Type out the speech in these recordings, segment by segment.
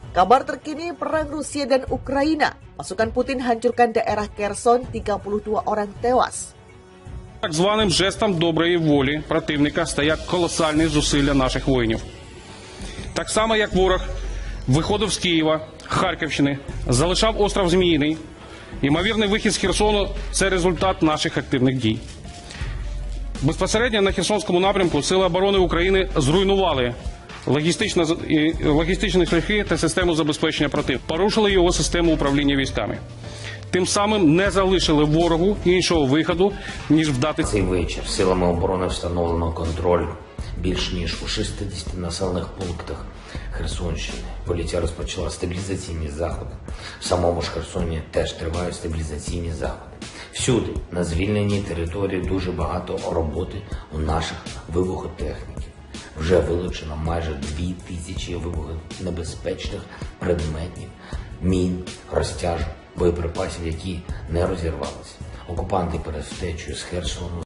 Kabar terkini perang Rusia dan Ukraina. Pasukan Putin hancurkan daerah Kherson, 32 orang tewas. Так званим жестом доброї волі противника стоять колосальні зусилля наших воїнів. Так само, як ворог виходив з Києва, Харківщини, залишав остров Зміїний, ймовірний вихід з Херсону – це результат наших активних дій. Безпосередньо на Херсонському напрямку Сили оборони України зруйнували логістичні шляхи та систему забезпечення противника, порушили його систему управління військами. Тим самим не залишили ворогу іншого виходу, ніж вдати. Цей вечір силами оборони встановлено контроль більш ніж у 60 населених пунктах Херсонщини. Поліція розпочала стабілізаційні заходи. В самому ж Херсоні теж тривають стабілізаційні заходи. Всюди, на звільненій території, дуже багато роботи у наших вибухотехніків. Вже вилучено майже 2000 вибухонебезпечних предметів, мін, розтяжок, боєприпасів, які не розірвалися. Окупанти перед втечею з Херсону.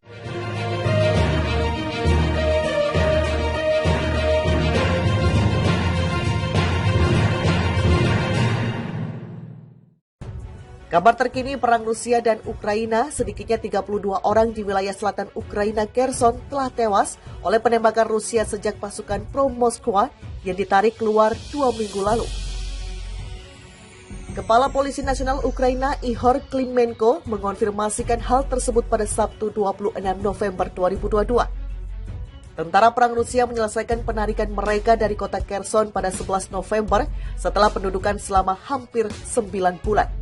Kabar terkini perang Rusia dan Ukraina, sedikitnya 32 orang di wilayah selatan Ukraina Kherson telah tewas oleh penembakan Rusia sejak pasukan pro-Moskwa yang ditarik keluar 2 minggu lalu. Kepala Polisi Nasional Ukraina Ihor Klimenko mengonfirmasikan hal tersebut pada Sabtu 26 November 2022. Tentara perang Rusia menyelesaikan penarikan mereka dari kota Kherson pada 11 November setelah pendudukan selama hampir 9 bulan.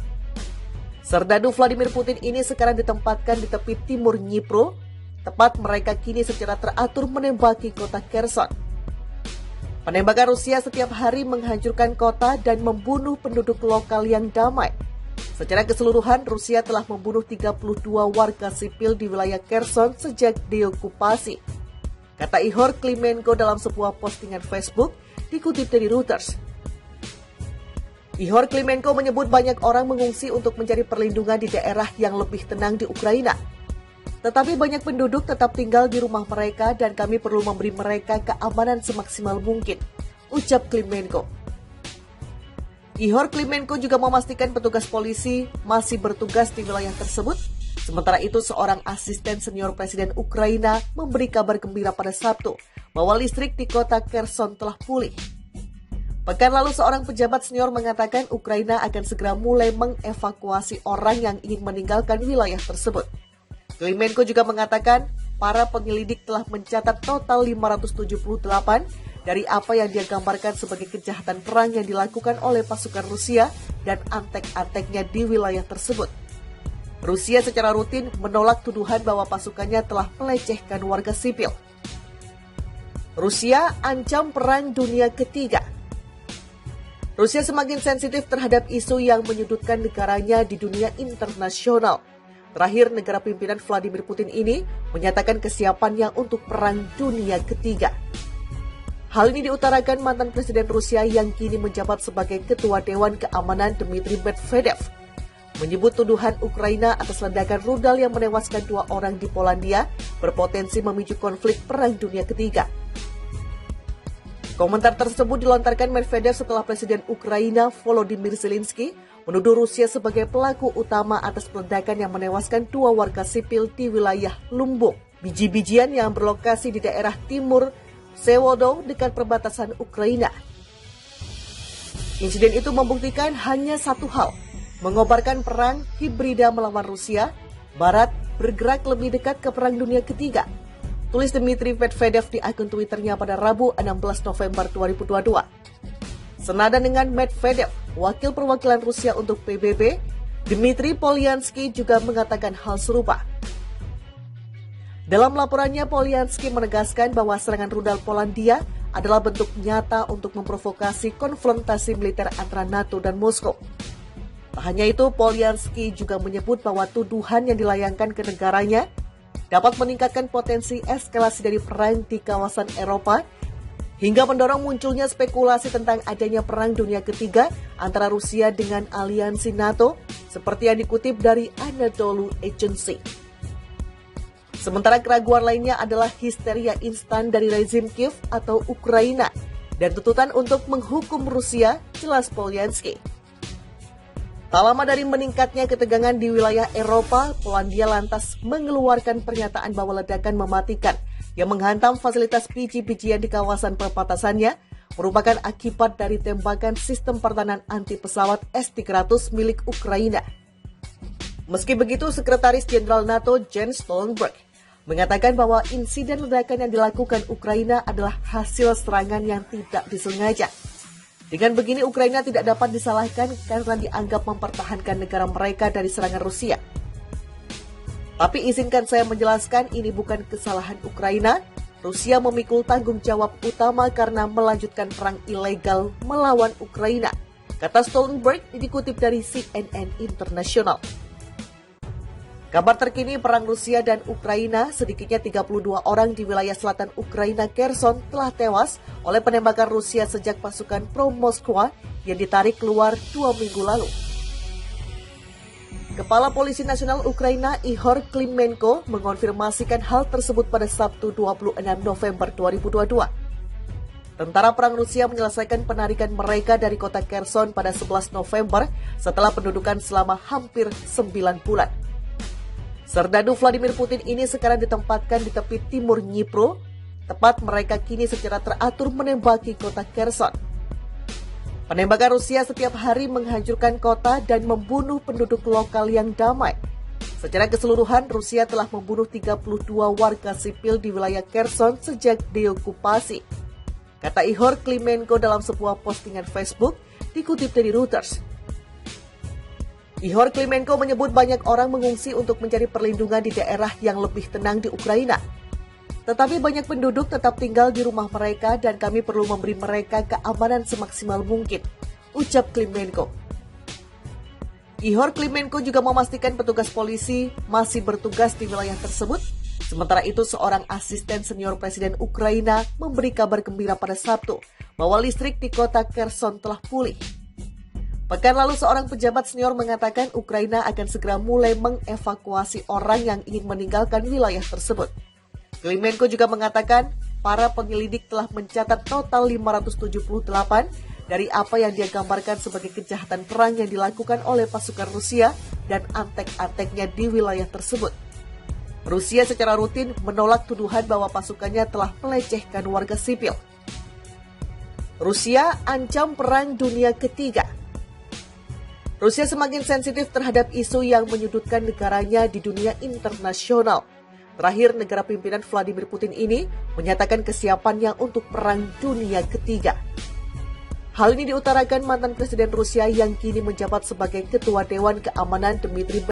Serdadu Vladimir Putin ini sekarang ditempatkan di tepi timur Dnipro, tempat mereka kini secara teratur menembaki kota Kherson. Penembakan Rusia setiap hari menghancurkan kota dan membunuh penduduk lokal yang damai. Secara keseluruhan, Rusia telah membunuh 32 warga sipil di wilayah Kherson sejak diokupasi, kata Ihor Klimenko dalam sebuah postingan Facebook dikutip dari Reuters. Ihor Klimenko menyebut banyak orang mengungsi untuk mencari perlindungan di daerah yang lebih tenang di Ukraina. Tetapi banyak penduduk tetap tinggal di rumah mereka dan kami perlu memberi mereka keamanan semaksimal mungkin, ucap Klimenko. Ihor Klimenko juga memastikan petugas polisi masih bertugas di wilayah tersebut. Sementara itu, seorang asisten senior Presiden Ukraina memberi kabar gembira pada Sabtu bahwa listrik di kota Kherson telah pulih. Pekan lalu seorang pejabat senior mengatakan Ukraina akan segera mulai mengevakuasi orang yang ingin meninggalkan wilayah tersebut. Klimenko juga mengatakan para penyelidik telah mencatat total 578 dari apa yang dia gambarkan sebagai kejahatan perang yang dilakukan oleh pasukan Rusia dan antek-anteknya di wilayah tersebut. Rusia secara rutin menolak tuduhan bahwa pasukannya telah melecehkan warga sipil. Rusia ancam perang dunia ketiga. Rusia semakin sensitif terhadap isu yang menyudutkan negaranya di dunia internasional. Terakhir, negara pimpinan Vladimir Putin ini menyatakan kesiapannya untuk perang dunia ketiga. Hal ini diutarakan mantan Presiden Rusia yang kini menjabat sebagai Ketua Dewan Keamanan Dmitry Medvedev, menyebut tuduhan Ukraina atas ledakan rudal yang menewaskan 2 orang di Polandia berpotensi memicu konflik perang dunia ketiga. Komentar tersebut dilontarkan Medvedev setelah Presiden Ukraina Volodymyr Zelensky menuduh Rusia sebagai pelaku utama atas peledakan yang menewaskan 2 warga sipil di wilayah Lumbung, biji-bijian yang berlokasi di daerah timur Sewodo dekat perbatasan Ukraina. Insiden itu membuktikan hanya satu hal, mengobarkan perang hibrida melawan Rusia, Barat bergerak lebih dekat ke perang dunia ketiga. Tulis Dmitry Medvedev di akun Twitternya pada Rabu 16 November 2022. Senada dengan Medvedev, wakil perwakilan Rusia untuk PBB, Dmitry Polyansky juga mengatakan hal serupa. Dalam laporannya, Polyansky menegaskan bahwa serangan rudal Polandia adalah bentuk nyata untuk memprovokasi konfrontasi militer antara NATO dan Moskow. Tak hanya itu, Polyansky juga menyebut bahwa tuduhan yang dilayangkan ke negaranya dapat meningkatkan potensi eskalasi dari perang di kawasan Eropa hingga mendorong munculnya spekulasi tentang adanya perang dunia ketiga antara Rusia dengan aliansi NATO seperti yang dikutip dari Anadolu Agency. Sementara keraguan lainnya adalah histeria instan dari rezim Kiev atau Ukraina dan tuntutan untuk menghukum Rusia, jelas Polyansky. Tak lama dari meningkatnya ketegangan di wilayah Eropa, Polandia lantas mengeluarkan pernyataan bahwa ledakan mematikan yang menghantam fasilitas biji-bijian di kawasan perbatasannya merupakan akibat dari tembakan sistem pertahanan anti pesawat S-300 milik Ukraina. Meski begitu, Sekretaris Jenderal NATO Jens Stoltenberg mengatakan bahwa insiden ledakan yang dilakukan Ukraina adalah hasil serangan yang tidak disengaja. Dengan begini, Ukraina tidak dapat disalahkan karena dianggap mempertahankan negara mereka dari serangan Rusia. Tapi izinkan saya menjelaskan, ini bukan kesalahan Ukraina. Rusia memikul tanggung jawab utama karena melanjutkan perang ilegal melawan Ukraina, kata Stoltenberg dikutip dari CNN International. Kabar terkini perang Rusia dan Ukraina, sedikitnya 32 orang di wilayah selatan Ukraina Kherson telah tewas oleh penembakan Rusia sejak pasukan pro-Moskwa yang ditarik keluar 2 minggu lalu. Kepala Polisi Nasional Ukraina Ihor Klimenko mengonfirmasikan hal tersebut pada Sabtu 26 November 2022. Tentara perang Rusia menyelesaikan penarikan mereka dari kota Kherson pada 11 November setelah pendudukan selama hampir 9 bulan. Serdadu Vladimir Putin ini sekarang ditempatkan di tepi timur Dnipro, tepat mereka kini secara teratur menembaki kota Kherson. Penembakan Rusia setiap hari menghancurkan kota dan membunuh penduduk lokal yang damai. Secara keseluruhan, Rusia telah membunuh 32 warga sipil di wilayah Kherson sejak diokupasi, kata Ihor Klimenko dalam sebuah postingan Facebook dikutip dari Reuters. Ihor Klimenko menyebut banyak orang mengungsi untuk mencari perlindungan di daerah yang lebih tenang di Ukraina. Tetapi banyak penduduk tetap tinggal di rumah mereka dan kami perlu memberi mereka keamanan semaksimal mungkin, ucap Klimenko. Ihor Klimenko juga memastikan petugas polisi masih bertugas di wilayah tersebut. Sementara itu, seorang asisten senior Presiden Ukraina memberi kabar gembira pada Sabtu bahwa listrik di kota Kherson telah pulih. Pekan lalu, seorang pejabat senior mengatakan Ukraina akan segera mulai mengevakuasi orang yang ingin meninggalkan wilayah tersebut. Klimenko juga mengatakan para penyelidik telah mencatat total 578 dari apa yang dia gambarkan sebagai kejahatan perang yang dilakukan oleh pasukan Rusia dan antek-anteknya di wilayah tersebut. Rusia secara rutin menolak tuduhan bahwa pasukannya telah melecehkan warga sipil. Rusia ancam perang dunia ketiga. Rusia semakin sensitif terhadap isu yang menyudutkan negaranya di dunia internasional. Terakhir, negara pimpinan Vladimir Putin ini menyatakan kesiapannya untuk perang dunia ketiga. Hal ini diutarakan mantan Presiden Rusia yang kini menjabat sebagai Ketua Dewan Keamanan Dmitry